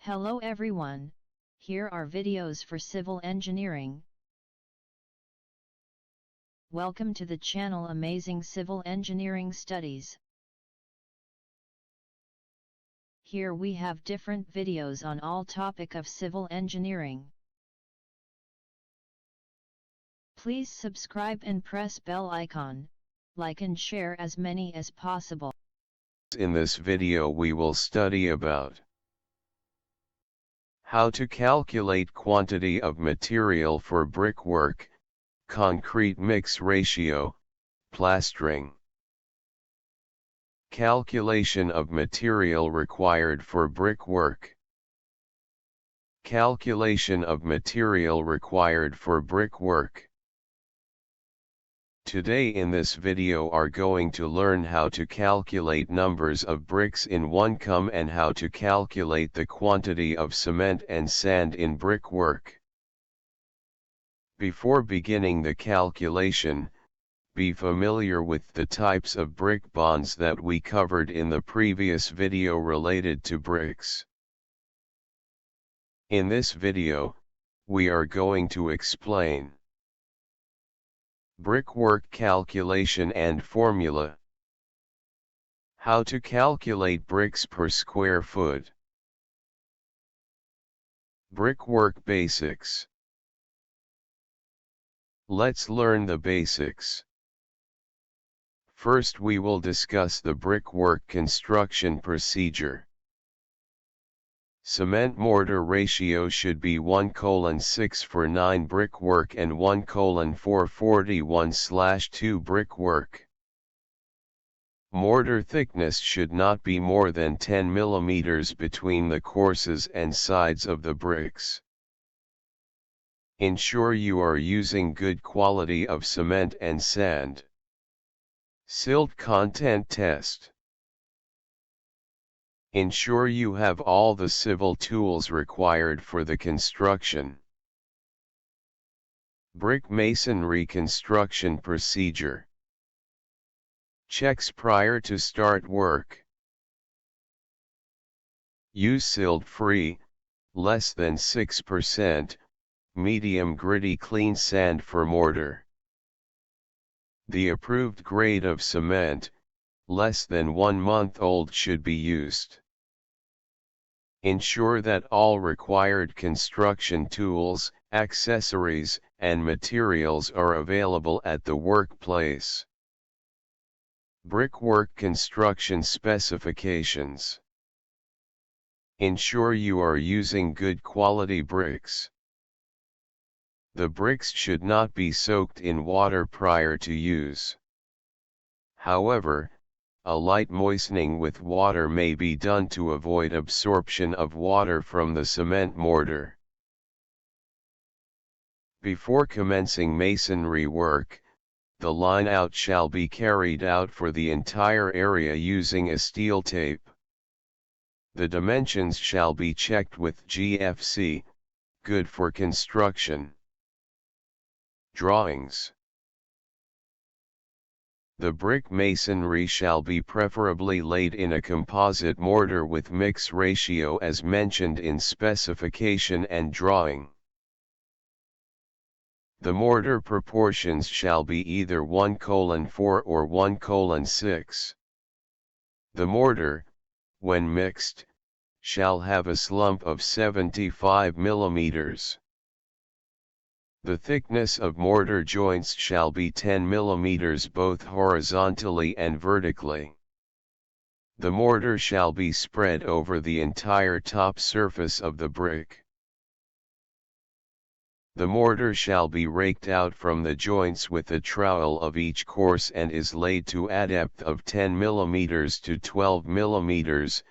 Hello everyone, here are videos for civil engineering. Welcome to the channel Amazing Civil Engineering Studies. Here we have different videos on all topic of civil engineering. Please subscribe and press bell icon, like and share as many as possible. In this video we will study about how to calculate quantity of material for brickwork, concrete mix ratio, plastering. Calculation of material required for brickwork. Calculation of material required for brickwork. Today in this video are going to learn how to calculate numbers of bricks in 1 cum and how to calculate the quantity of cement and sand in brickwork. Before beginning the calculation, be familiar with the types of brick bonds that we covered in the previous video related to bricks. In this video, we are going to explain brickwork calculation and formula. How to calculate bricks per square foot. Brickwork Basics. Let's learn the basics. First we will discuss the brickwork construction procedure. Cement-mortar ratio should be 1:6 for 9 brickwork and 1:4 41/2 brickwork. Mortar thickness should not be more than 10 mm between the courses and sides of the bricks. Ensure you are using good quality of cement and sand. Silt content test. Ensure you have all the civil tools required for the construction. Brick masonry construction procedure. Checks prior to start work. Use silt-free, less than 6%, medium gritty clean sand for mortar. The approved grade of cement, less than 1 month old, should be used. Ensure that all required construction tools, accessories, and materials are available at the workplace. Brickwork construction specifications. Ensure you are using good quality bricks. The bricks should not be soaked in water prior to use. However, a light moistening with water may be done to avoid absorption of water from the cement mortar. Before commencing masonry work, the line-out shall be carried out for the entire area using a steel tape. The dimensions shall be checked with GFC, good for construction. Drawings. The brick masonry shall be preferably laid in a composite mortar with mix ratio as mentioned in specification and drawing. The mortar proportions shall be either 1:4 or 1:6. The mortar, when mixed, shall have a slump of 75 mm. The thickness of mortar joints shall be 10 mm both horizontally and vertically. The mortar shall be spread over the entire top surface of the brick. The mortar shall be raked out from the joints with a trowel of each course and is laid to a depth of 10 mm to 12 mm,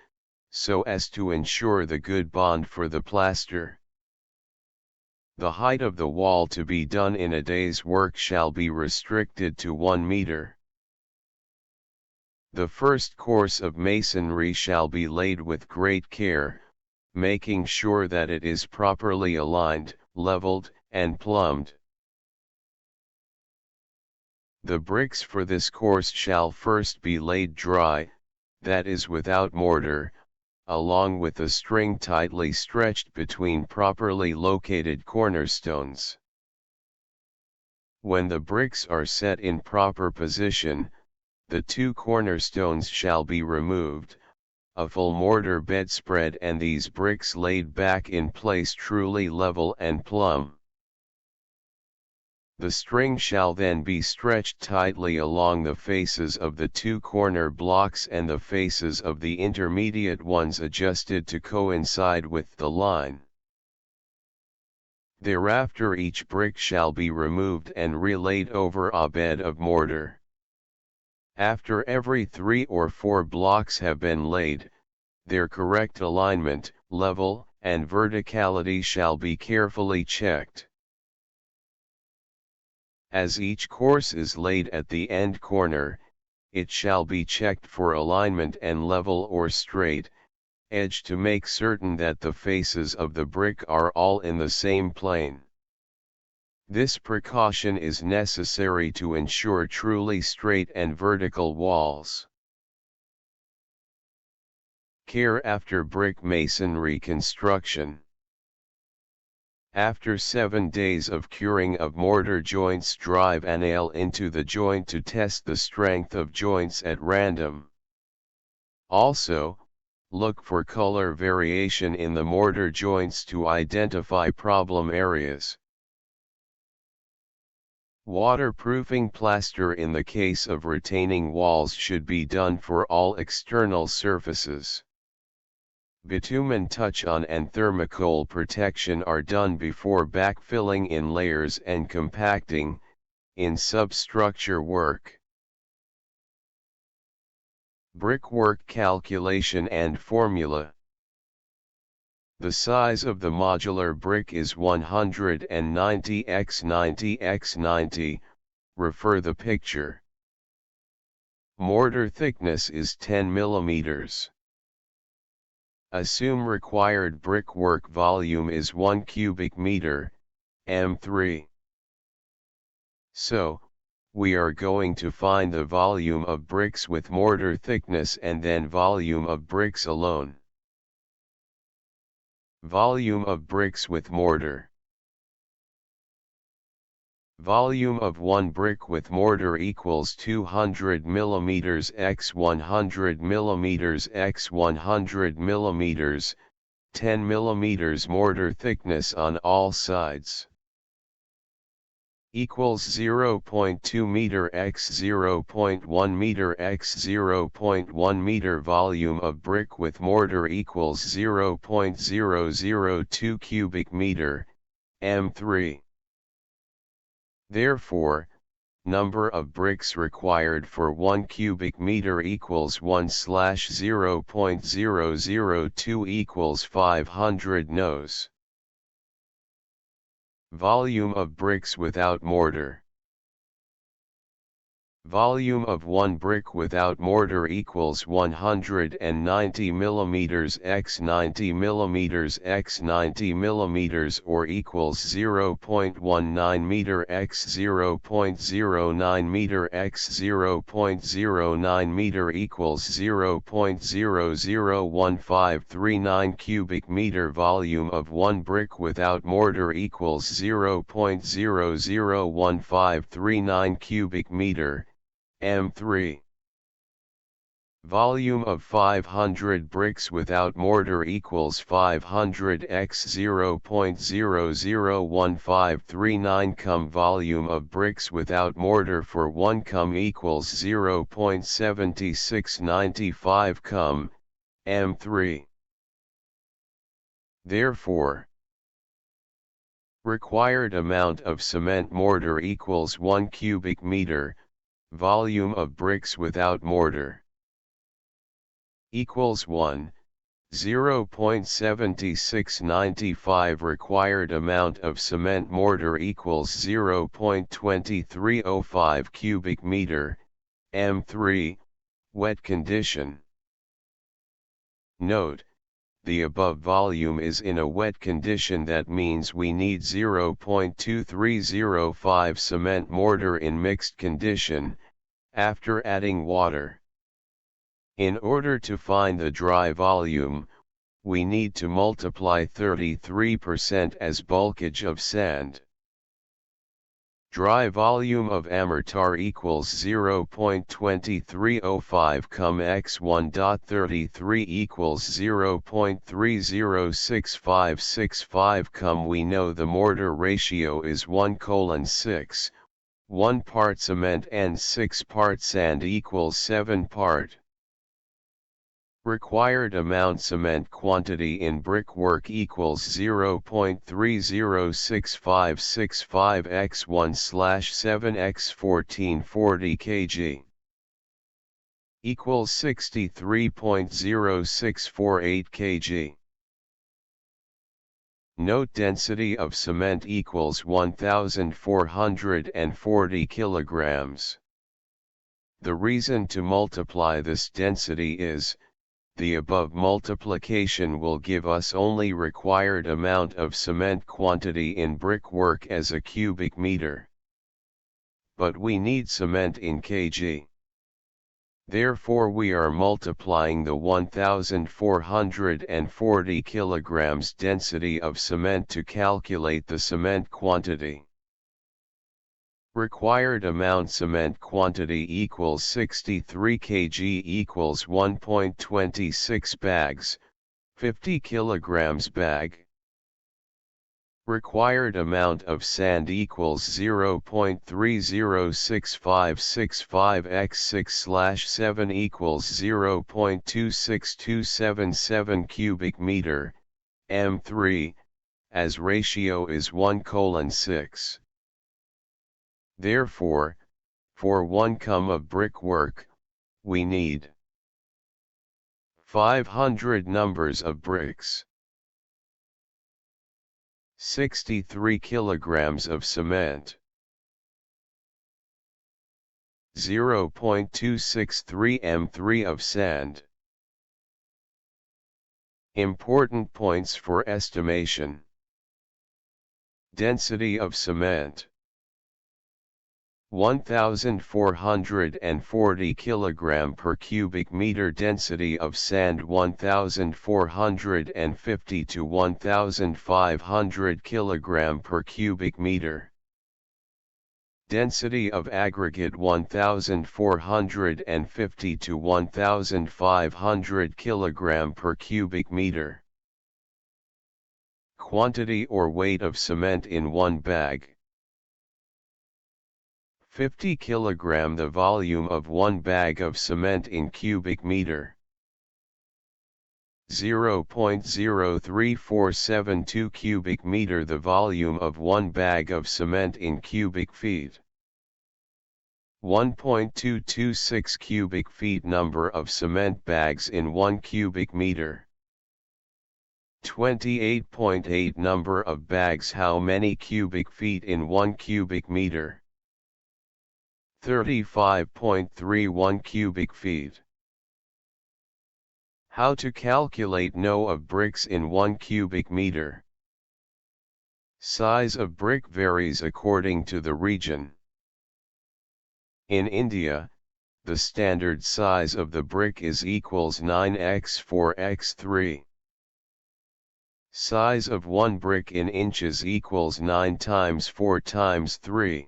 so as to ensure the good bond for the plaster. The height of the wall to be done in a day's work shall be restricted to 1 meter. The first course of masonry shall be laid with great care, making sure that it is properly aligned, leveled, and plumbed. The bricks for this course shall first be laid dry, that is without mortar, along with a string tightly stretched between properly located cornerstones. When the bricks are set in proper position, the two cornerstones shall be removed, a full mortar bedspread and these bricks laid back in place truly level and plumb. The string shall then be stretched tightly along the faces of the two corner blocks and the faces of the intermediate ones adjusted to coincide with the line. Thereafter each brick shall be removed and relaid over a bed of mortar. After every 3 or 4 blocks have been laid, their correct alignment, level, and verticality shall be carefully checked. As each course is laid at the end corner, it shall be checked for alignment and level or straight edge to make certain that the faces of the brick are all in the same plane. This precaution is necessary to ensure truly straight and vertical walls. Care after brick masonry construction. After 7 days of curing of mortar joints, drive a nail into the joint to test the strength of joints at random. Also, look for color variation in the mortar joints to identify problem areas. Waterproofing plaster in the case of retaining walls should be done for all external surfaces. Bitumen touch-on and thermocol protection are done before backfilling in layers and compacting, in substructure work. Brickwork calculation and formula. The size of the modular brick is 190 x 90 x 90, refer the picture. Mortar thickness is 10 mm. Assume required brickwork volume is 1 cubic meter, M3. So, we are going to find the volume of bricks with mortar thickness and then volume of bricks alone. Volume of bricks with mortar. Volume of one brick with mortar equals 200 mm x 100 mm x 100 mm, 10 mm mortar thickness on all sides. Equals 0.2 meter x 0.1 meter x 0.1 meter. Volume of brick with mortar equals 0.002 cubic meter, M3. Therefore, number of bricks required for 1 cubic meter equals 1/0.002 equals 500 nos. Volume of bricks without mortar. Volume of one brick without mortar equals 190 mm x 90 mm x 90 mm or equals 0.19 meter x 0.09 meter x 0.09 meter equals 0.001539 cubic meter. Volume of one brick without mortar equals 0.001539 cubic meter, M3. Volume of 500 bricks without mortar equals 500 x 0.001539 cum. Volume of bricks without mortar for 1 cum equals 0.7695 cum, M3. Therefore, required amount of cement mortar equals 1 cubic meter, volume of bricks without mortar equals 1, 0.7695. Required amount of cement mortar equals 0.2305 cubic meter, M3, wet condition. Note, the above volume is in a wet condition, that means we need 0.2305 cement mortar in mixed condition, after adding water. In order to find the dry volume, we need to multiply 33% as bulkage of sand. Dry volume of mortar equals 0.2305 cum x 1.33 equals 0.306565 cum. We know the mortar ratio is 1:6, 1 part cement and 6 part sand equals 7 part. Required amount cement quantity in brickwork equals 0.306565 x 1/7 x 1440 kg equals 63.0648 kg. Note density of cement equals 1440 kilograms. The reason to multiply this density is, the above multiplication will give us only required amount of cement quantity in brickwork as a cubic meter. But we need cement in kg. Therefore we are multiplying the 1440 kilograms density of cement to calculate the cement quantity. Required amount cement quantity equals 63 kg equals 1.26 bags, 50 kilograms bag. Required amount of sand equals 0.306565 x 6/7 equals 0.26277 cubic meter, M3, as ratio is 1:6. Therefore, for 1 cum of brickwork, we need 500 numbers of bricks, 63 kilograms of cement, 0.263 m3 of sand. Important points for estimation. Density of cement 1440 kg per cubic meter. Density of sand 1450 to 1500 kg per cubic meter. Density of aggregate 1450 to 1500 kg per cubic meter. Quantity or weight of cement in one bag. 50 kg. The volume of one bag of cement in cubic meter. 0.03472 cubic meter. The volume of one bag of cement in cubic feet. 1.226 cubic feet. Number of cement bags in 1 cubic meter. 28.8 Number of bags. How many cubic feet in 1 cubic meter? 35.31 cubic feet. How to calculate No of bricks in 1 cubic meter? Size of brick varies according to the region. In India, the standard size of the brick is equals 9x4x3. Size of one brick in inches equals 9 times 4 times 3.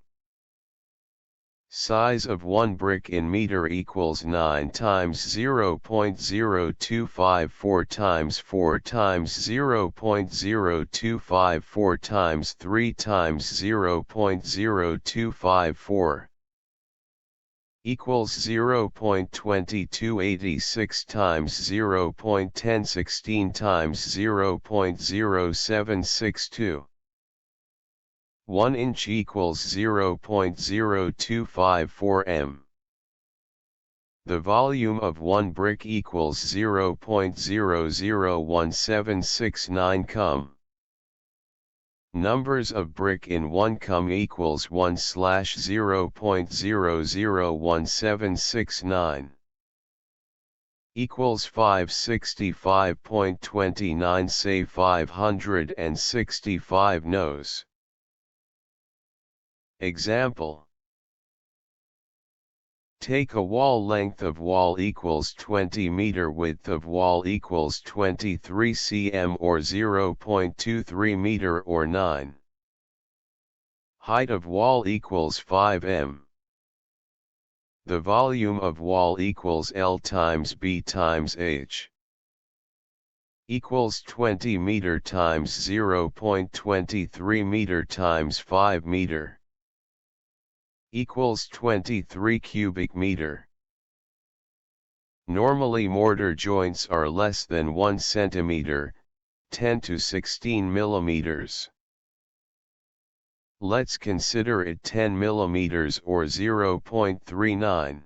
Size of one brick in meter equals 9 times 0.0254 times 4 times 0.0254 times 3 times 0.0254 equals 0.2286 times 0.1016 times 0.0762. 1 inch equals 0.0254 m. The volume of one brick equals 0.001769 cum. Numbers of brick in 1 cum equals 1/0.001769 equals 565.29. Say 565 nos. Example: Take a wall length of wall equals 20 meter, width of wall equals 23 cm or 0.23 meter or 9. Height of wall equals 5 m. The volume of wall equals L times B times H. Equals 20 meter times 0.23 meter times 5 meter. Equals 23 cubic meter. Normally mortar joints are less than 1 centimeter, 10 to 16 millimeters. Let's consider it 10 millimeters or 0.39.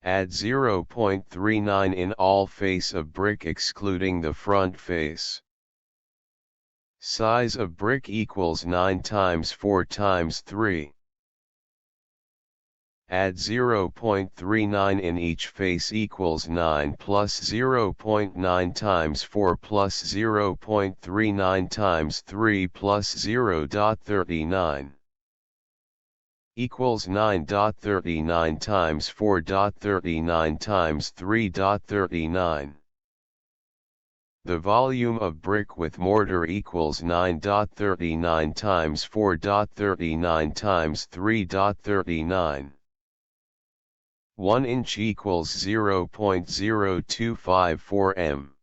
Add 0.39 in all face of brick excluding the front face. Size of brick equals 9 times 4 times 3. Add 0.39 in each face equals 9 plus 0.9 times 4 plus 0.39 times 3 plus 0.39. Equals 9.39 times 4.39 times 3.39. The volume of brick with mortar equals 9.39 times 4.39 times 3.39. 1 inch equals 0.0254 m.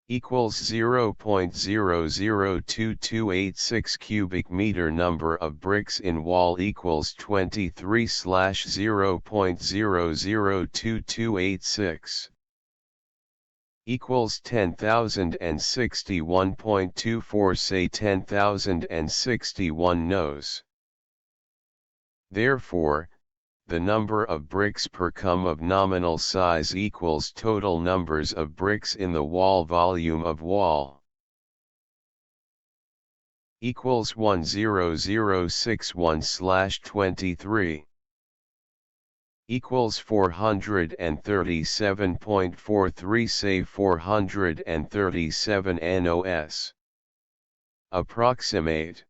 Equals 0.002286 cubic meter. Number of bricks in wall equals 23/0.002286. Equals 10,061.24. Say 10,061 knows. Therefore, the number of bricks per cum of nominal size equals total numbers of bricks in the wall volume of wall. Equals 10061/23. Equals 437.43. Say 437 NOS. Approximate.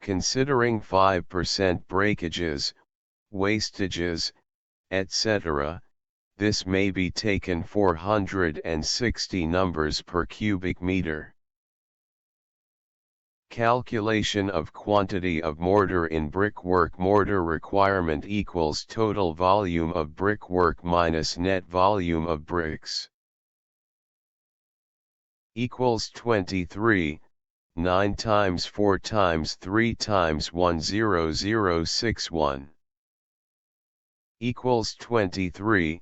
Considering 5% breakages, wastages, etc., this may be taken 460 numbers per cubic meter. Calculation of quantity of mortar in brickwork. Mortar requirement equals total volume of brickwork minus net volume of bricks. Equals 23. 9 times 4 times 3 times 10061. Equals 23,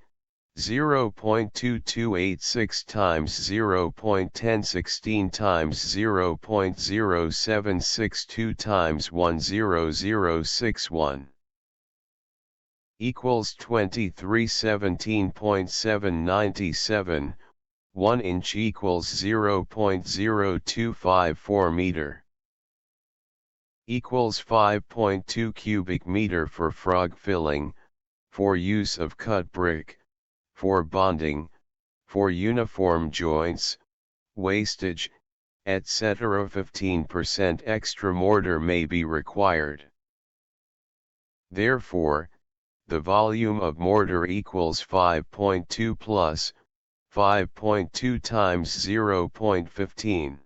0.2286 times 0.1016 times 0.0762 times 10061. Equals 2317.797. 1 inch equals 0.0254 meter. Equals 5.2 cubic meter for frog filling, for use of cut brick, for bonding, for uniform joints, wastage, etc. 15% extra mortar may be required. Therefore, the volume of mortar equals 5.2 plus 5.2 times 0.15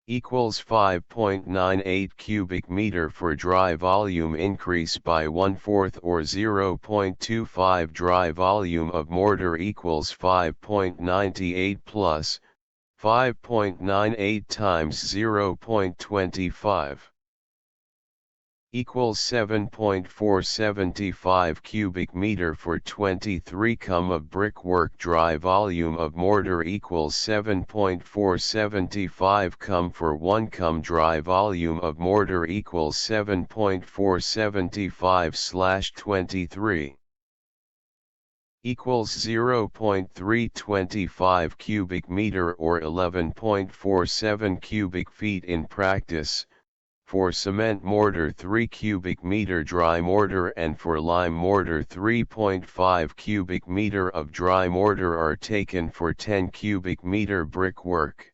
equals 5.98 cubic meter for dry volume. Increase by 1/4 or 0.25. Dry volume of mortar equals 5.98 plus 5.98 times 0.25 equals 7.475 cubic meter for 23 cum of brickwork. Dry volume of mortar equals 7.475 cum for 1 cum. Dry volume of mortar equals 7.475/23 equals 0.325 cubic meter or 11.47 cubic feet. In practice, for cement mortar 3 cubic meter dry mortar and for lime mortar 3.5 cubic meter of dry mortar are taken for 10 cubic meter brickwork.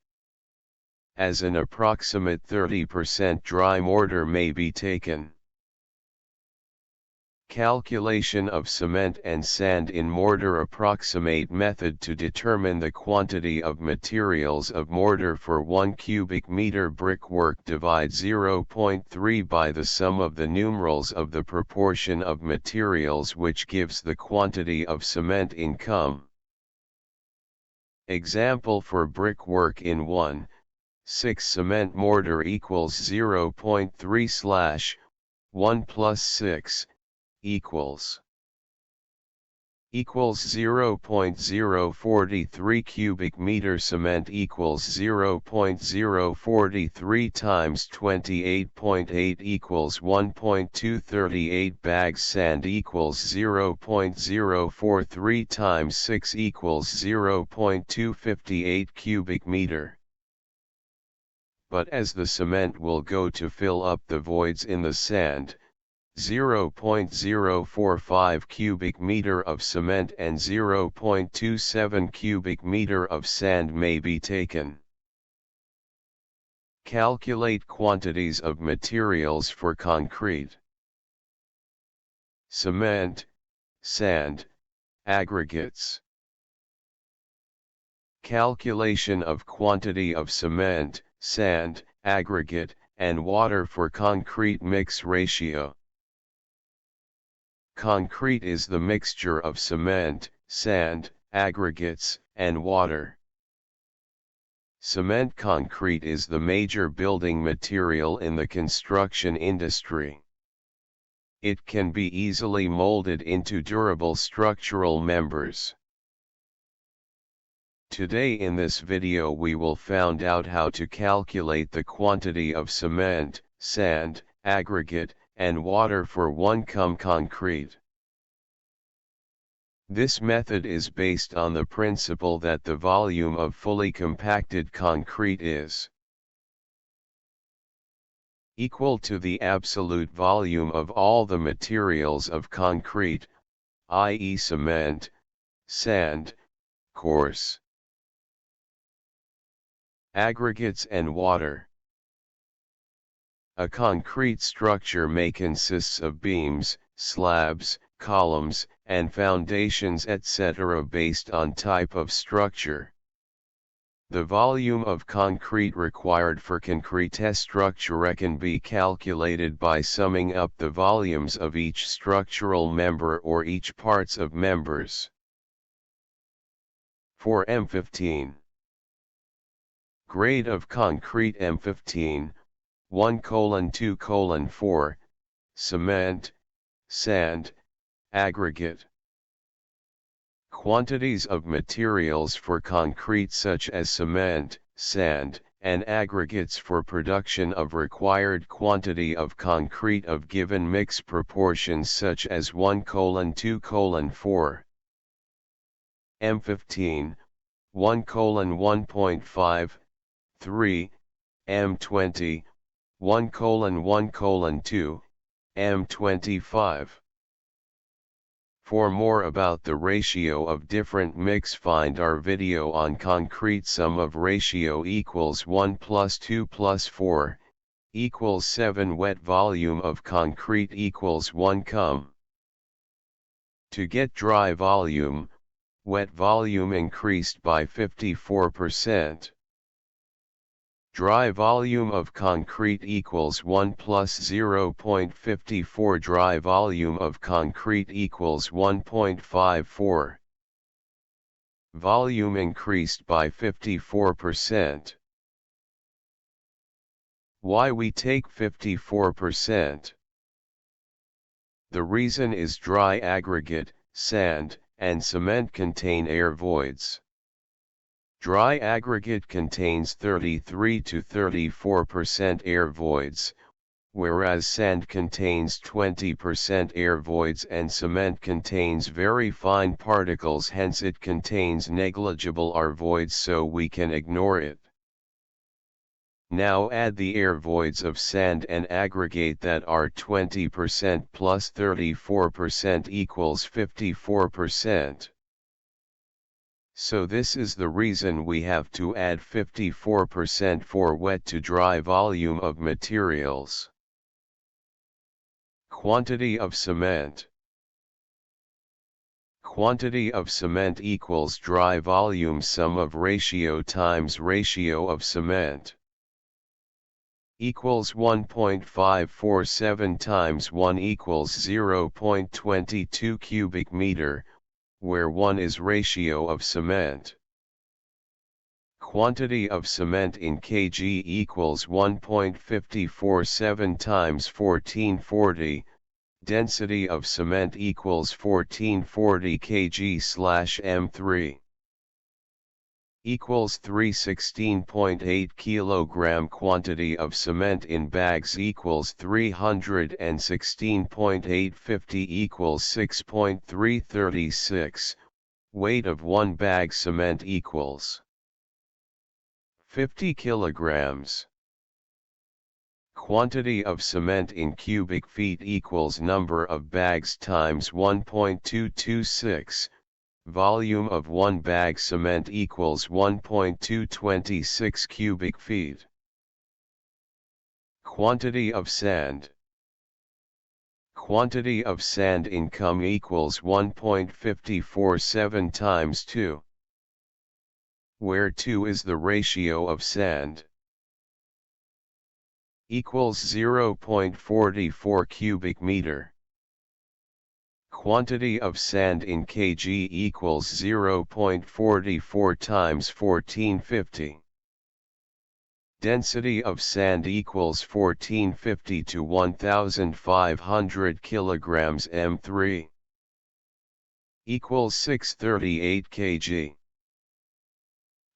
As an approximate 30% dry mortar may be taken. Calculation of cement and sand in mortar. Approximate method to determine the quantity of materials of mortar for 1 cubic meter brickwork. Divide 0.3 by the sum of the numerals of the proportion of materials, which gives the quantity of cement income. Example for brickwork in 1, 6 cement mortar equals 0.3/1 plus 6 equals 0.043 cubic meter. Cement equals 0.043 times 28.8 equals 1.238 bags. Sand equals 0.043 times 6 equals 0.258 cubic meter. But as the cement will go to fill up the voids in the sand, 0.045 cubic meter of cement and 0.27 cubic meter of sand may be taken. Calculate quantities of materials for concrete. Cement, sand, aggregates. Calculation of quantity of cement, sand, aggregate, and water for concrete mix ratio. Concrete is the mixture of cement, sand, aggregates, and water. Cement concrete is the major building material in the construction industry. It can be easily molded into durable structural members. Today in this video we will find out how to calculate the quantity of cement, sand, aggregate, and water for 1 cum concrete. This method is based on the principle that the volume of fully compacted concrete is equal to the absolute volume of all the materials of concrete, i.e. cement, sand, coarse aggregates and water. A concrete structure may consist of beams, slabs, columns, and foundations etc. based on type of structure. The volume of concrete required for concrete structure can be calculated by summing up the volumes of each structural member or each parts of members. For M15 grade of concrete M15, 1:2:4, cement, sand, aggregate. Quantities of materials for concrete such as cement, sand, and aggregates for production of required quantity of concrete of given mix proportions such as 1:2:4. M15, 1:1.5, 3, M20, 1:1:2, M25. For more about the ratio of different mix, find our video on concrete. Sum of ratio equals 1 plus 2 plus 4 equals 7. Wet volume of concrete equals 1 cum. To get dry volume, wet volume increased by 54%. Dry volume of concrete equals 1 plus 0.54. Dry volume of concrete equals 1.54. Volume increased by 54%. Why we take 54%? The reason is dry aggregate, sand, and cement contain air voids. Dry aggregate contains 33 to 34% air voids, whereas sand contains 20% air voids and cement contains very fine particles, hence it contains negligible air voids, so we can ignore it. Now add the air voids of sand and aggregate that are 20% plus 34% equals 54%. So this is the reason we have to add 54% for wet to dry volume of materials. Quantity of cement. Quantity of cement equals dry volume sum of ratio times ratio of cement. Equals 1.547 times 1 equals 0.22 cubic meter, where 1 is ratio of cement. Quantity of cement in kg equals 1.547 times 1440, density of cement equals 1440 kg/m3. Equals 316.8 kilogram. Quantity of cement in bags equals 316.850 equals 6.336, weight of 1 bag cement equals 50 kilograms. Quantity of cement in cubic feet equals number of bags times 1.226, volume of 1 bag cement equals 1.226 cubic feet. Quantity of sand. Quantity of sand in cum equals 1.547 times 2, where 2 is the ratio of sand. Equals 0.44 cubic meter. Quantity of sand in kg equals 0.44 times 1450. Density of sand equals 1450 to 1500 kilograms m3. Equals 638 kg.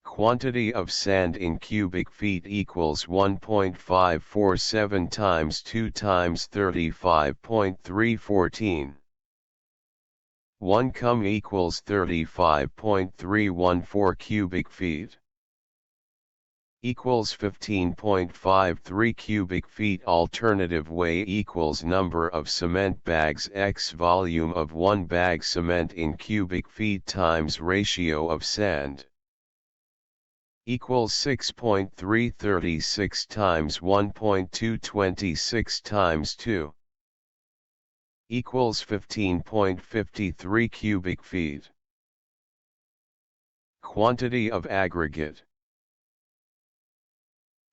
Quantity of sand in cubic feet equals 1.547 times 2 times 35.314. 1 cum equals 35.314 cubic feet. Equals 15.53 cubic feet. Alternative way equals number of cement bags x volume of 1 bag cement in cubic feet times ratio of sand. Equals 6.336 times 1.226 times 2. Equals 15.53 cubic feet. Quantity of aggregate.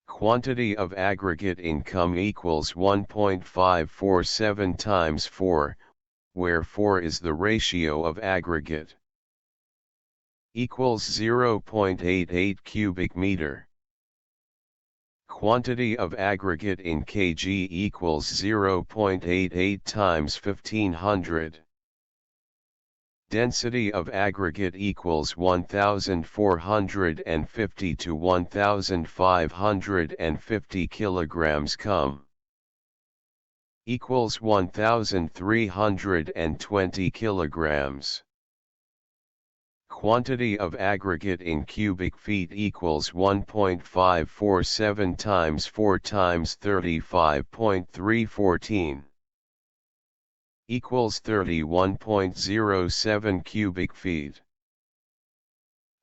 Quantity of aggregate in cum equals 1.547 times 4, where 4 is the ratio of aggregate. Equals 0.88 cubic meter. Quantity of aggregate in kg equals 0.88 times 1500. Density of aggregate equals 1450 to 1550 kilograms cum. Equals 1320 kilograms. Quantity of aggregate in cubic feet equals 1.547 times 4 times 35.314. Equals 31.07 cubic feet.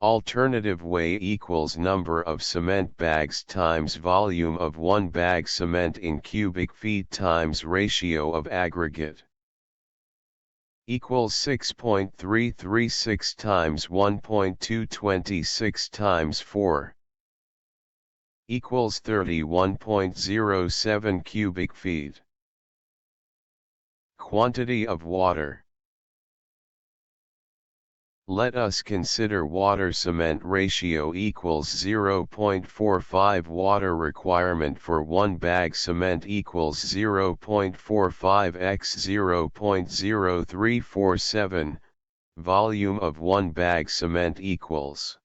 Alternative way equals number of cement bags times volume of 1 bag cement in cubic feet times ratio of aggregate. Equals 6.336 times 1.226 times 4. Equals 31.07 cubic feet. Quantity of water. Let us consider water-cement ratio equals 0.45. Water requirement for 1 bag cement equals 0.45 x 0.0347, volume of 1 bag cement equals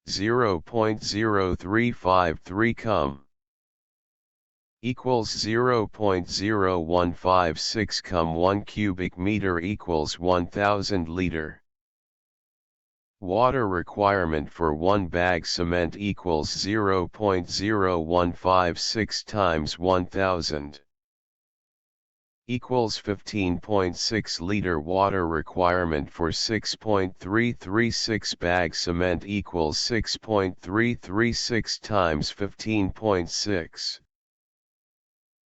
0.0353 cum. Equals 0.0156 cum. 1 cubic meter equals 1000 liter. Water requirement for 1 bag cement equals 0.0156 times 1000. Equals 15.6 liter. Water requirement for 6.336 bag cement equals 6.336 times 15.6.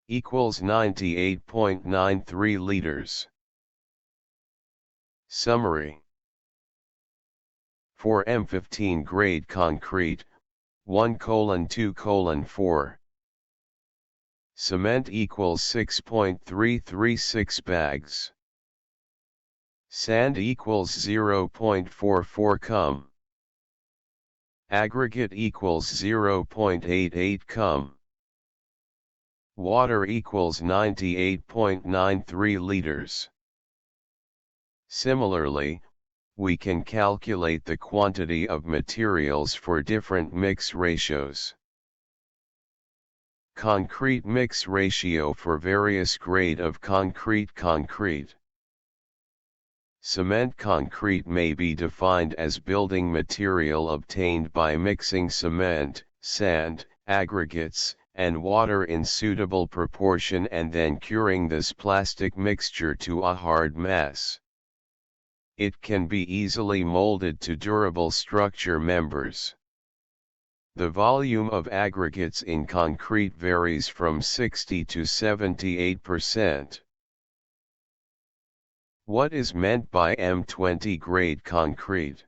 Equals 98.93 liters. Summary. For M15 grade concrete, 1:2:4. Cement equals 6.336 bags. Sand equals 0.44 cum. Aggregate equals 0.88 cum. Water equals 98.93 liters. Similarly, we can calculate the quantity of materials for different mix ratios. Concrete mix ratio for various grade of concrete. Cement concrete may be defined as building material obtained by mixing cement, sand, aggregates, and water in suitable proportion and then curing this plastic mixture to a hard mass. It can be easily molded to durable structure members. The volume of aggregates in concrete varies from 60 to 78%. What is meant by M20 grade concrete?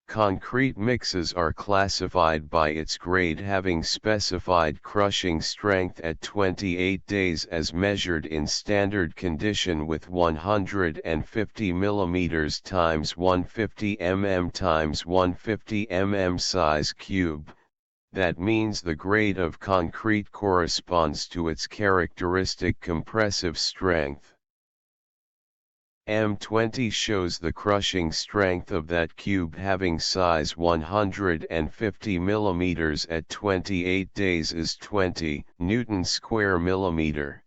Concrete mixes are classified by its grade having specified crushing strength at 28 days as measured in standard condition with 150 mm x 150 mm x 150 mm size cube. That means the grade of concrete corresponds to its characteristic compressive strength. M20 shows the crushing strength of that cube having size 150 mm at 28 days is 20 Newton square millimeter.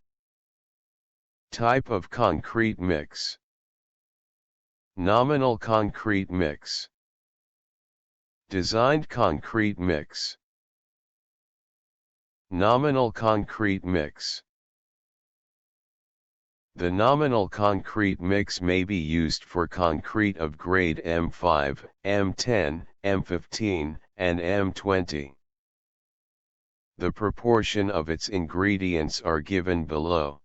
Type of concrete mix. Nominal concrete mix. Designed concrete mix. Nominal concrete mix. The nominal concrete mix may be used for concrete of grade M5, M10, M15, and M20. The proportion of its ingredients are given below.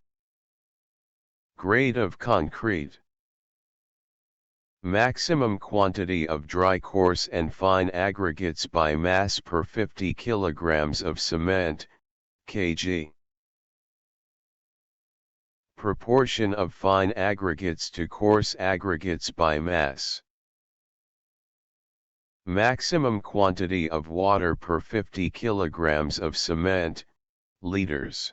Grade of concrete. Maximum quantity of dry coarse and fine aggregates by mass per 50 kg of cement, kg. Proportion of fine aggregates to coarse aggregates by mass. Maximum quantity of water per 50 kg of cement, liters.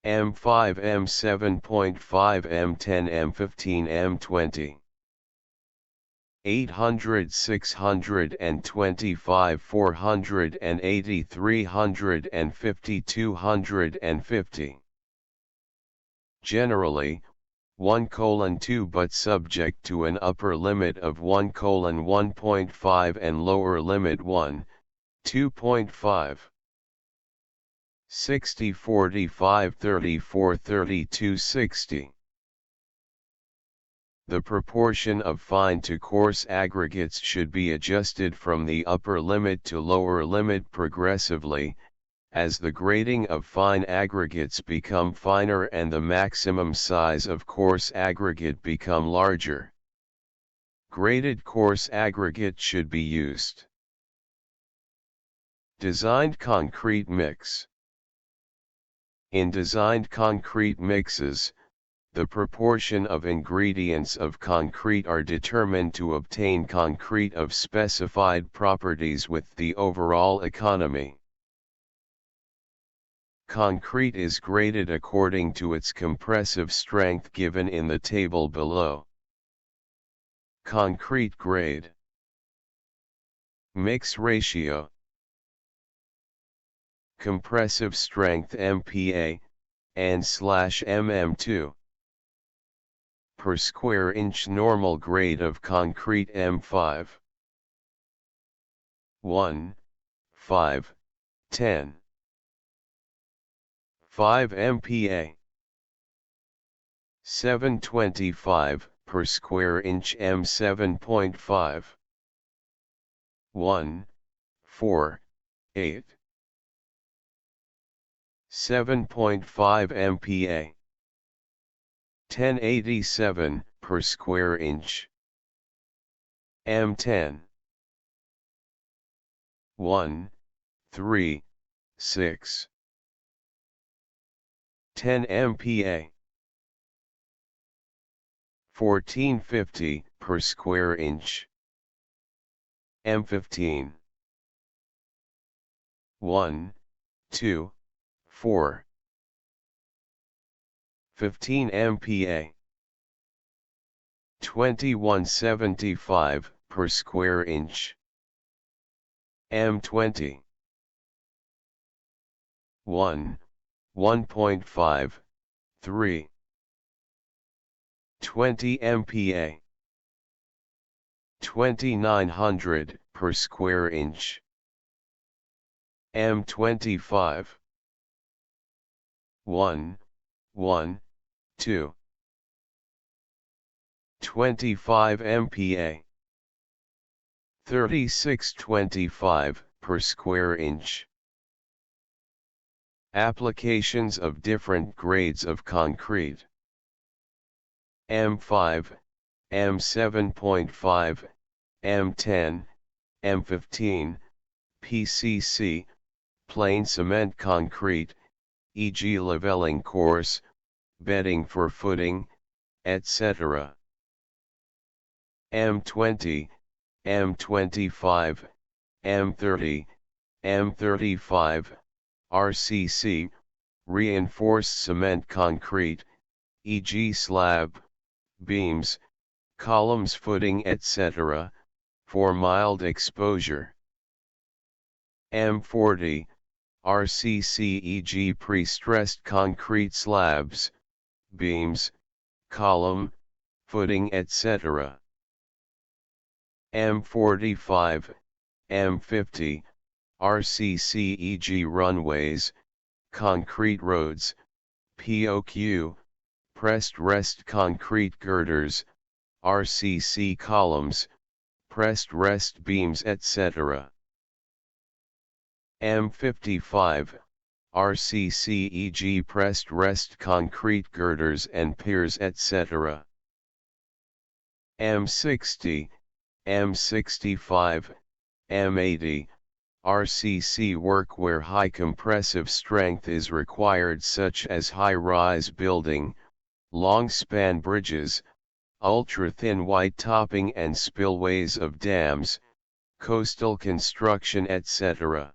M5, M7.5, M10, M15, M20. 800, 625, 480, 350, 250. Generally, 1:2 but subject to an upper limit of 1:1.5 and lower limit 2.5. 60, 45, 34, 32, 60. The proportion of fine to coarse aggregates should be adjusted from the upper limit to lower limit progressively, as the grading of fine aggregates become finer and the maximum size of coarse aggregate become larger. Graded coarse aggregate should be used. Designed concrete mix. In designed concrete mixes, the proportion of ingredients of concrete are determined to obtain concrete of specified properties with the overall economy. Concrete is graded according to its compressive strength given in the table below. Concrete grade. Mix ratio. Compressive strength MPa, N/mm2. Per square inch normal grade of concrete M5. 1, 5, 10. 5 MPa. 725 per square inch M7.5. 1, 4, 8. 7.5 MPa. 1087 per square inch. M10 1, 3, 6. 10 MPa 1450 per square inch. M15 1, 2, 4. 15 MPa 2175 per square inch. M20 1, 1.5, 3. 20 MPa 2900 per square inch. M25 1, 1, 2. 25 MPa 3625 per square inch. Applications of different grades of concrete. M5, M7.5, M10, M15, PCC, plain cement concrete, e.g. leveling course, bedding for footing, etc. M20, M25, M30, M35, RCC, reinforced cement concrete, e.g. slab, beams, columns, footing, etc., for mild exposure. M40, RCC, e.g. pre-stressed concrete slabs, beams, column, footing, etc. M45, M50, RCC, e.g. runways, concrete roads, POQ, pressed rest concrete girders, RCC columns, pressed rest beams, etc. M55, RCC, e.g. pressed rest concrete girders and piers, etc. M60, M65, M80, RCC work where high compressive strength is required, such as high-rise building, long-span bridges, ultra-thin white topping and spillways of dams, coastal construction, etc.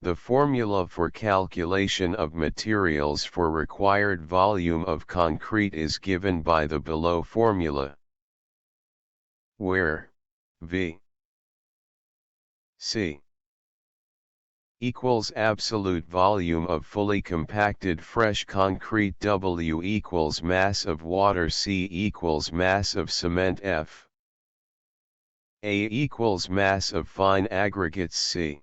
The formula for calculation of materials for required volume of concrete is given by the below formula, where V C equals absolute volume of fully compacted fresh concrete, W equals mass of water, C equals mass of cement, F A equals mass of fine aggregates, C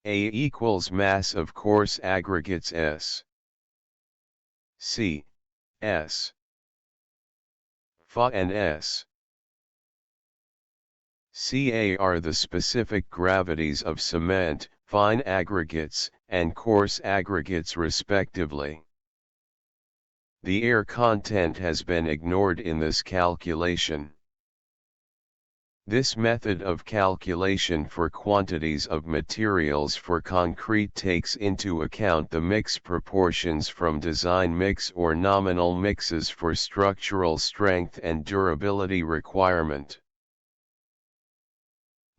A equals mass of coarse aggregates, S C S Fa and S Ca are the specific gravities of cement, fine aggregates, and coarse aggregates respectively. The air content has been ignored in this calculation. This method of calculation for quantities of materials for concrete takes into account the mix proportions from design mix or nominal mixes for structural strength and durability requirement.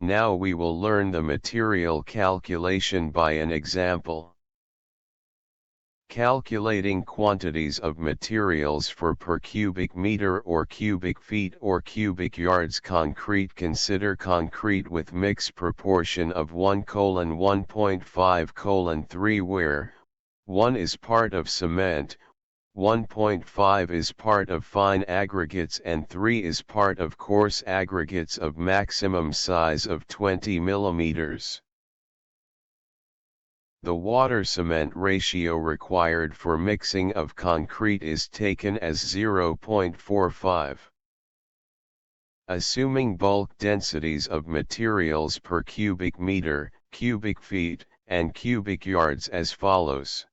Now we will learn the material calculation by an example. Calculating quantities of materials for per cubic meter or cubic feet or cubic yards concrete. Consider concrete with mix proportion of 1:1.5:3, where 1 is part of cement, 1.5 is part of fine aggregates and 3 is part of coarse aggregates of maximum size of 20 mm. The water-cement ratio required for mixing of concrete is taken as 0.45. Assuming bulk densities of materials per cubic meter, cubic feet, and cubic yards as follows.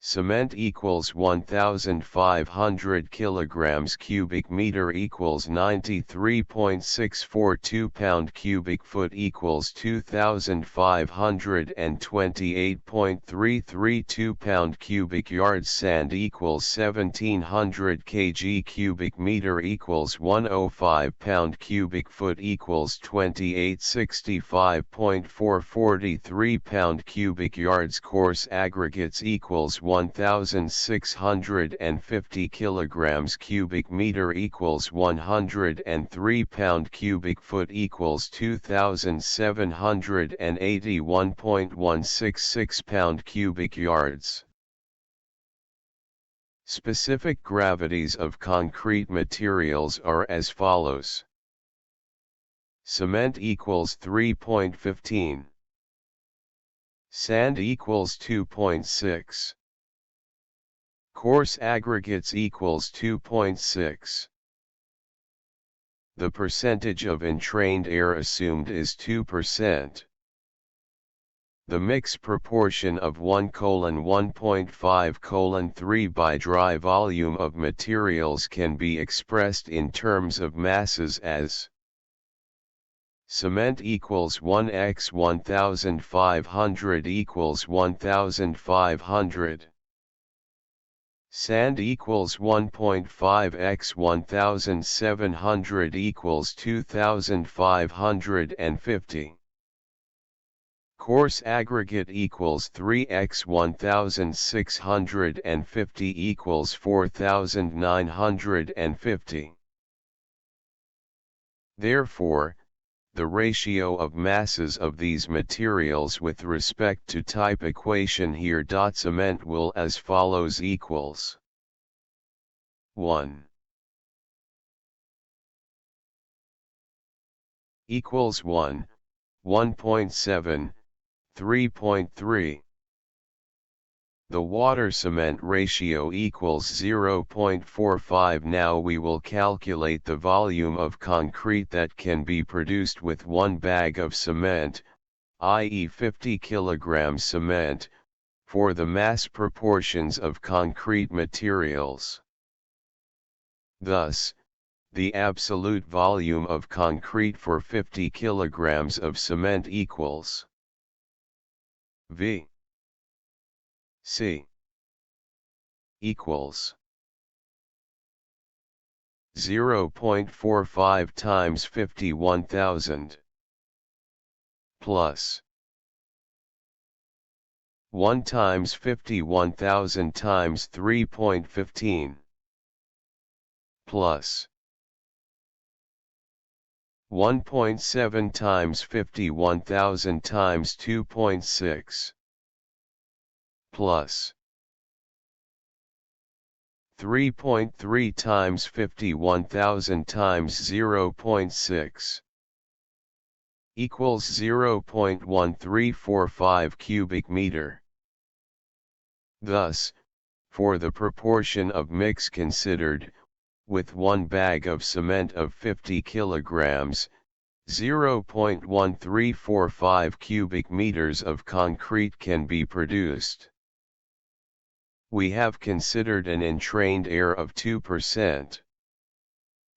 Cement equals 1,500 kilograms cubic meter equals 93.642 pound cubic foot equals 2,528.332 pound cubic yards. Sand equals 1,700 kg cubic meter equals 105 pound cubic foot equals 2865.443 pound cubic yards. Coarse aggregates equals 1,650 kilograms cubic meter equals 103 pound cubic foot equals 2,781.166 pound cubic yards. Specific gravities of concrete materials are as follows. Cement equals 3.15. Sand equals 2.6. Coarse aggregates equals 2.6. The percentage of entrained air assumed is 2%. The mix proportion of 1:1.5:3 by dry volume of materials can be expressed in terms of masses as cement equals 1 x 1,500 equals 1,500. Sand equals 1.5 x 1,700 equals 2,550. Coarse aggregate equals 3 x 1,650 equals 4,950. Therefore, the ratio of masses of these materials with respect to type equation here. Cement will as follows equals 1 equals 1, 1.7, 3.3. The water cement ratio equals 0.45. Now we will calculate the volume of concrete that can be produced with one bag of cement, i.e. 50 kilograms cement, for the mass proportions of concrete materials. Thus, the absolute volume of concrete for 50 kilograms of cement equals V C equals 0.45 times 51,000 plus 1 times 51,000 times 3.15 plus 1.7 times 51,000 times 2.6 plus 3.3 times 51,000 times 0.6 equals 0.1345 cubic meter. Thus, for the proportion of mix considered, with one bag of cement of 50 kilograms, 0.1345 cubic meters of concrete can be produced. We have considered an entrained air of 2%.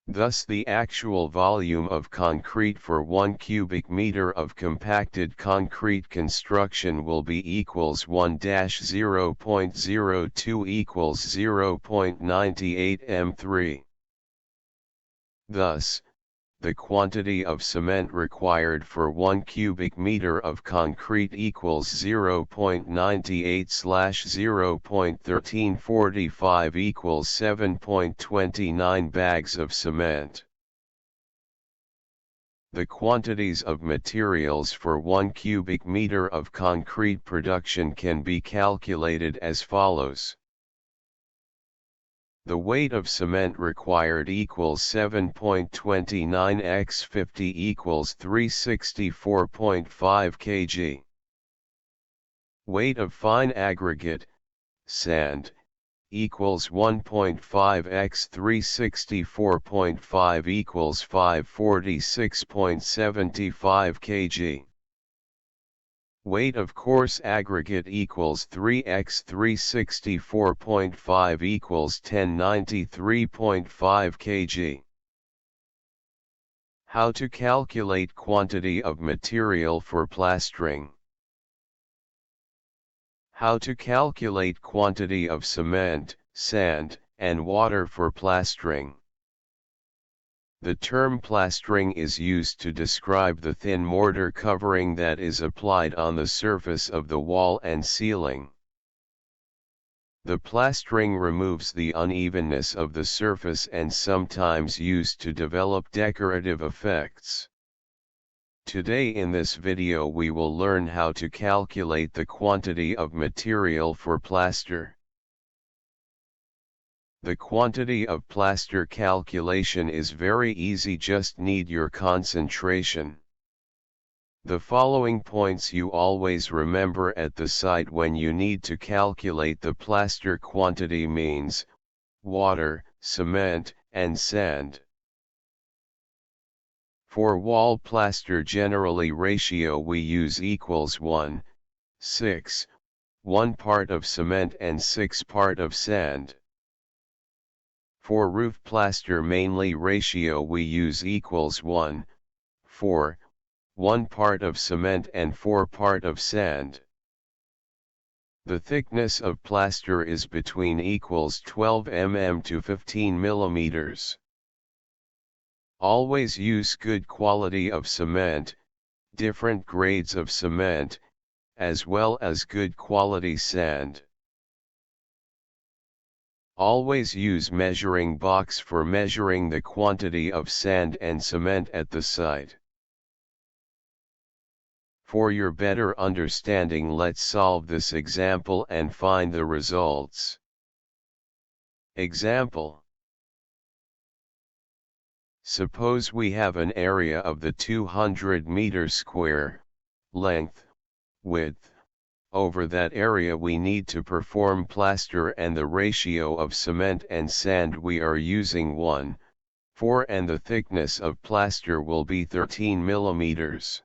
Thus the actual volume of concrete for 1 cubic meter of compacted concrete construction will be equals 1-0.02 equals 0.98 m3. Thus, the quantity of cement required for 1 cubic meter of concrete equals 0.98/0.1345 equals 7.29 bags of cement. The quantities of materials for 1 cubic meter of concrete production can be calculated as follows. The weight of cement required equals 7.29 x 50 equals 364.5 kg. Weight of fine aggregate, sand, equals 1.5 x 364.5 equals 546.75 kg. Weight of coarse aggregate equals 3x 364.5 equals 1093.5 kg. How to calculate quantity of material for plastering. How to calculate quantity of cement, sand, and water for plastering. The term plastering is used to describe the thin mortar covering that is applied on the surface of the wall and ceiling. The plastering removes the unevenness of the surface and sometimes used to develop decorative effects. Today in this video we will learn how to calculate the quantity of material for plaster. The quantity of plaster calculation is very easy, just need your concentration. The following points you always remember at the site when you need to calculate the plaster quantity means water, cement, and sand. For wall plaster generally ratio we use equals 1:6, 1 part of cement and 6 part of sand. For roof plaster mainly ratio we use equals 1:4, 1 part of cement and 4 part of sand. The thickness of plaster is between equals 12 mm to 15 mm. Always use good quality of cement, different grades of cement, as well as good quality sand. Always use measuring box for measuring the quantity of sand and cement at the site. For your better understanding, let's solve this example and find the results. Example. Suppose we have an area of the 200 meters square, length, width. Over that area we need to perform plaster and the ratio of cement and sand we are using 1:4 and the thickness of plaster will be 13 millimeters.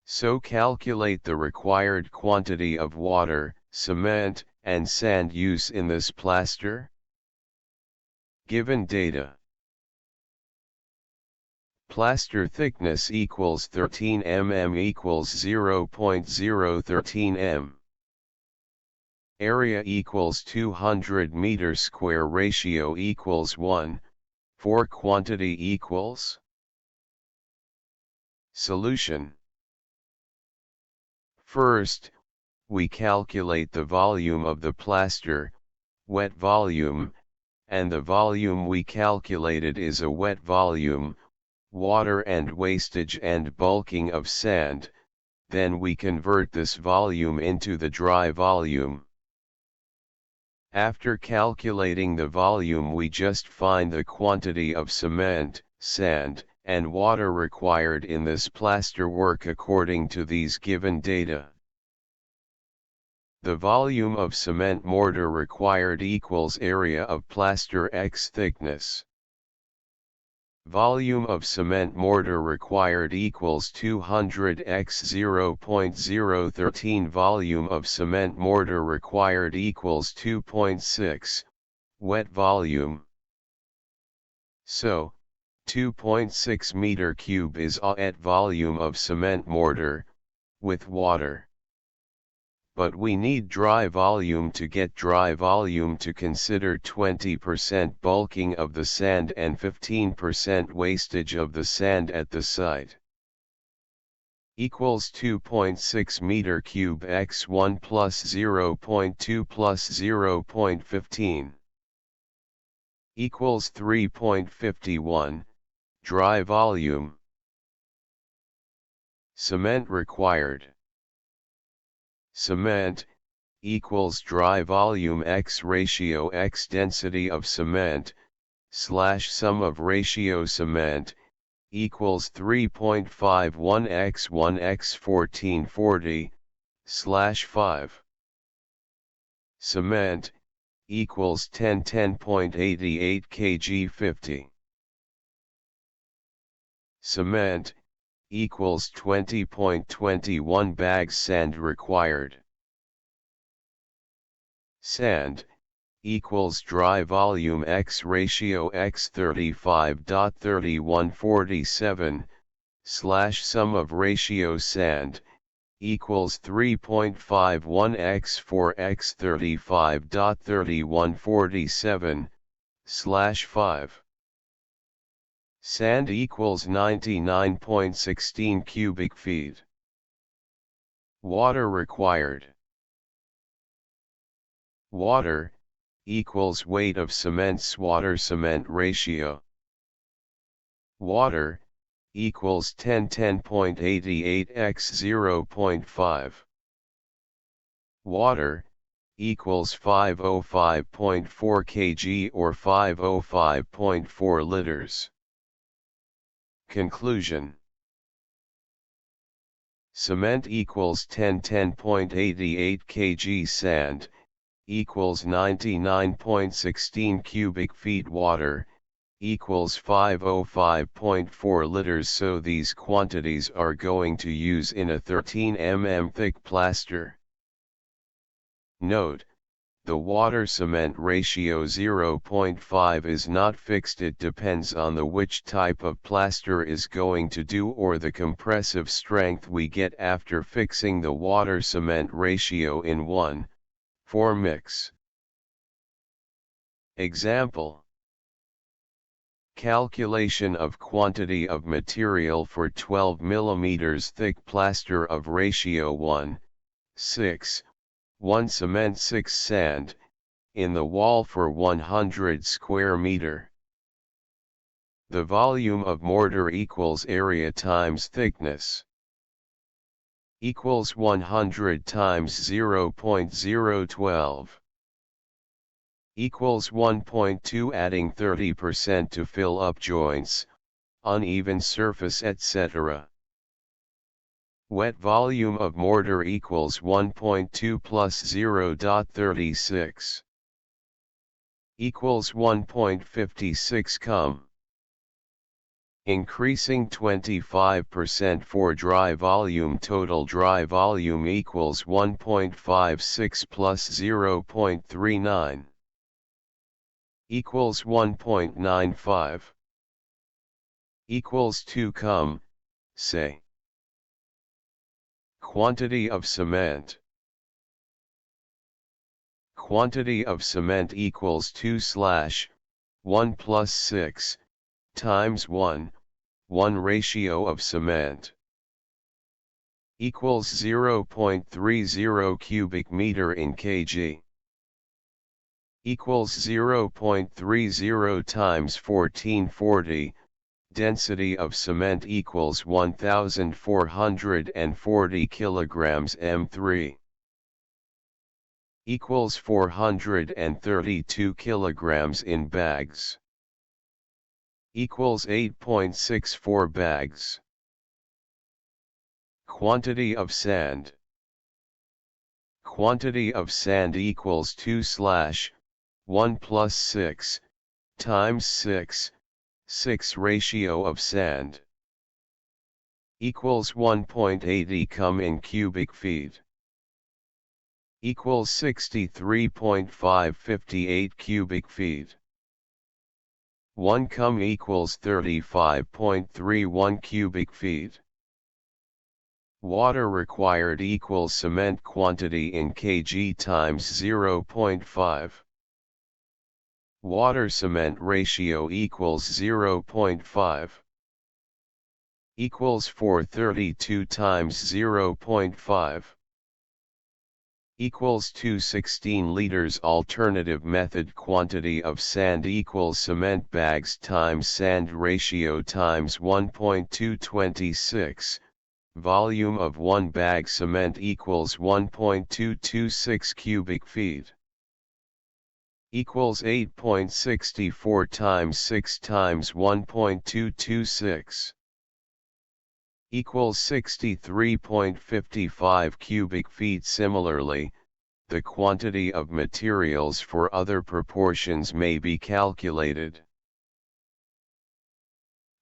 So calculate the required quantity of water, cement, and sand use in this plaster. Given data. Plaster thickness equals 13 mm equals 0.013 m. Area equals 200 meters square ratio equals 1:4 quantity equals. Solution. First, we calculate the volume of the plaster, wet volume, and the volume we calculated is a wet volume, water and wastage and bulking of sand, then we convert this volume into the dry volume. After calculating the volume we just find the quantity of cement, sand, and water required in this plaster work according to these given data. The volume of cement mortar required equals area of plaster x thickness. Volume of cement mortar required equals 200 x 0.013. Volume of cement mortar required equals 2.6, wet volume. So, 2.6 meter cube is at volume of cement mortar, with water. But we need dry volume to get dry volume to consider 20% bulking of the sand and 15% wastage of the sand at the site. Equals 2.6 meter cube x 1 plus 0.2 plus 0.15. Equals 3.51, dry volume. Cement required. Cement, equals dry volume x ratio x density of cement, slash sum of ratio cement, equals 3.51 x 1 x 1440, slash 5. Cement, equals 1010.88 kg 50. Cement, equals 20.21 bags sand required. Sand equals dry volume x ratio x 35.3147 slash sum of ratio sand equals 3.51 x for x 35.3147 slash 5. Sand equals 99.16 cubic feet. Water required. Water equals weight of cements water-cement ratio. Water equals 1010.88 x 0.5. Water equals 505.4 kg or 505.4 liters. Conclusion. Cement equals 1010.88 kg sand equals 99.16 cubic feet water equals 505.4 liters. So these quantities are going to use in a 13 mm thick plaster. Note, the water-cement ratio 0.5 is not fixed. It depends on which type of plaster is going to do or the compressive strength we get after fixing the water-cement ratio in 1:4 mix. Example. Calculation of quantity of material for 12 mm thick plaster of ratio 1:6, 1 cement 6 sand, in the wall for 100 square meter. The volume of mortar equals area times thickness. Equals 100 times 0.012. Equals 1.2. Adding 30% to fill up joints, uneven surface etc. Wet volume of mortar equals 1.2 plus 0.36. Equals 1.56 cum. Increasing 25% for dry volume. Total dry volume equals 1.56 plus 0.39. Equals 1.95. Equals 2 cum, say. Quantity of cement. Quantity of cement equals 2/1 plus 6 times 1 ratio of cement. Equals 0.30 cubic meter in kg. Equals 0.30 times 1440. Density of cement equals 1440 kilograms M3. Equals 432 kilograms in bags. Equals 8.64 bags. Quantity of sand. Quantity of sand equals 2/1 plus 6 times 6 ratio of sand. Equals 1.80 cum in cubic feet. Equals 63.558 cubic feet. 1 cum equals 35.31 cubic feet. Water required equals cement quantity in kg times 0.5. Water-cement ratio equals 0.5. Equals 432 times 0.5. Equals 216 liters. Alternative method. Quantity of sand equals cement bags times sand ratio times 1.226. Volume of 1 bag cement equals 1.226 cubic feet. Equals 8.64 times 6 times 1.226. Equals 63.55 cubic feet. Similarly, the quantity of materials for other proportions may be calculated.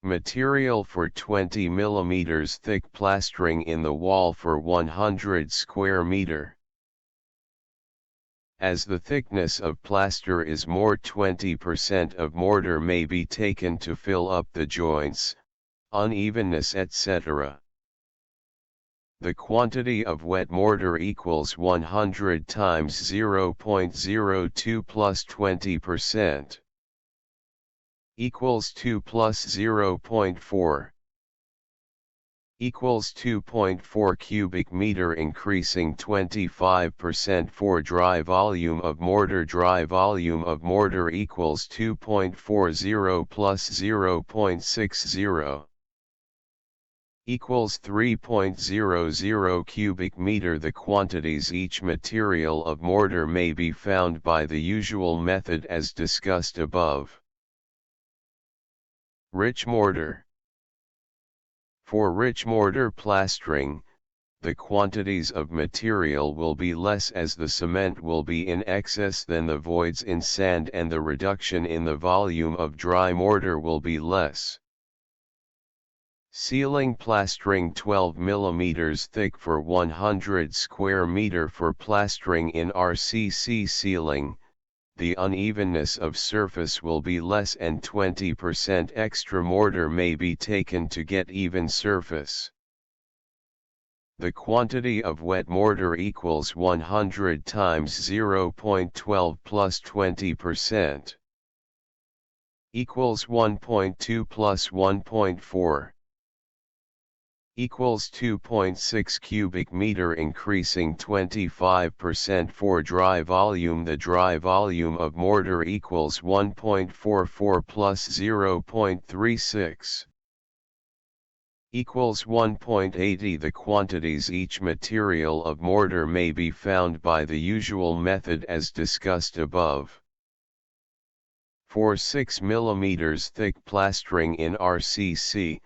Material for 20 mm thick plastering in the wall for 100 square meter. As the thickness of plaster is more, 20% of mortar may be taken to fill up the joints, unevenness etc. The quantity of wet mortar equals 100 times 0.02 plus 20% equals 2 plus 0.4 equals 2.4 cubic meter, increasing 25% for dry volume of mortar. Dry volume of mortar equals 2.40 plus 0.60 equals 3.00 cubic meter. The quantities each material of mortar may be found by the usual method as discussed above. Rich mortar. For rich mortar plastering, the quantities of material will be less as the cement will be in excess than the voids in sand, and the reduction in the volume of dry mortar will be less. Ceiling plastering 12 mm thick for 100 square meter. For plastering in RCC ceiling, the unevenness of surface will be less and 20% extra mortar may be taken to get even surface. The quantity of wet mortar equals 100 times 0.12 plus 20% equals 1.2 plus 1.4 equals 2.6 cubic meter, increasing 25% for dry volume. The dry volume of mortar equals 1.44 plus 0.36 equals 1.80. The quantities each material of mortar may be found by the usual method as discussed above. For 6 mm thick plastering in RCC,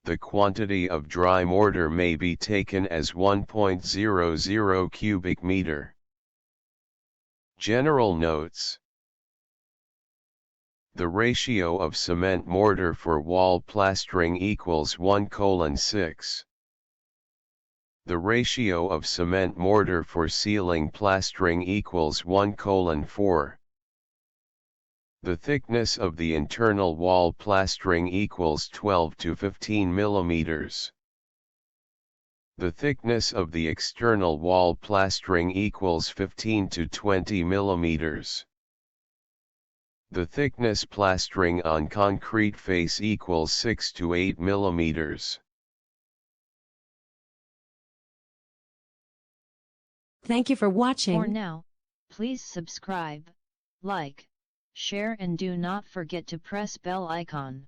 the quantity of dry mortar may be taken as 1.00 cubic meter. General notes. The ratio of cement mortar for wall plastering equals 1:6. The ratio of cement mortar for ceiling plastering equals 1:4. The thickness of the internal wall plastering equals 12 to 15 mm. The thickness of the external wall plastering equals 15 to 20 mm. The thickness plastering on concrete face equals 6 to 8 mm. Thank you for watching. For now, please subscribe, like, share and do not forget to press bell icon.